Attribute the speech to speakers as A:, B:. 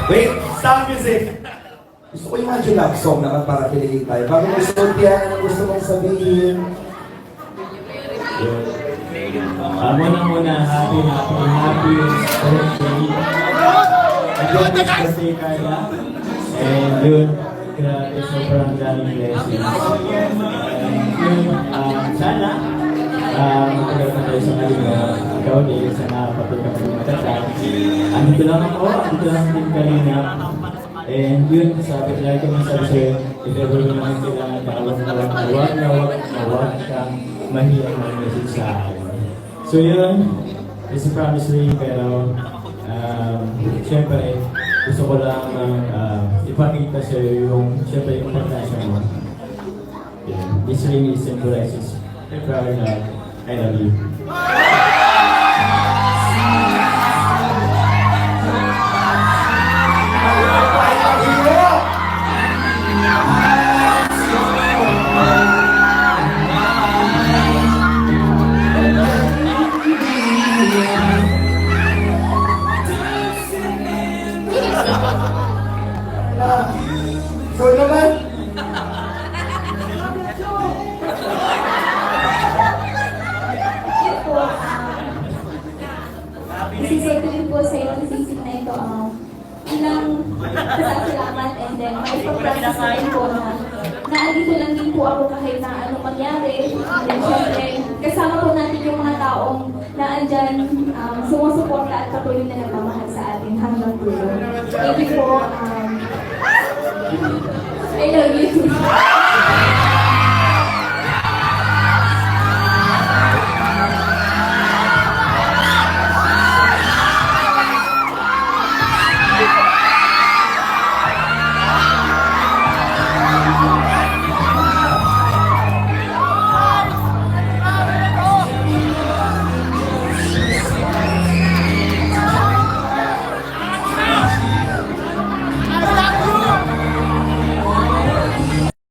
A: Wait, stop music! Gusto ko yung mga love song naman para piliin tayo. Bago mo suot yan, ano gusto mong sabihin?
B: Muna, happy birthday. Again, this birthday, Carla. And yun, grabe, sobrang daming blessings. And yun, sana, matagal na tayo sa kalinga. Ikaw din, sana kapag ka matatag. Andito lang ako, andito lang din kanina. And yun, sabi lagi ko sabi sa'yo, if ever mo naman kailangan na huwag kang mahirap mag-message sa akin. So yun, it's a promise ring, pero siyempre, gusto ko lang ipakita sa'yo yung, siyempre, yung importansya mo. Yeah. This ring is symbolizes the proud love. I love you.
A: So naman,
C: Isisay ko din po sa iyo, isisip na ito, ilang pasasalamat and then may pag-practice na rin po na naandito lang din po ako kahit na anong mangyari. And then syempre, kasama po natin yung mga taong naandyan, sumusuporta at patuloy na nagmamahal sa atin hanggang dulo. Thank you po. I love you too.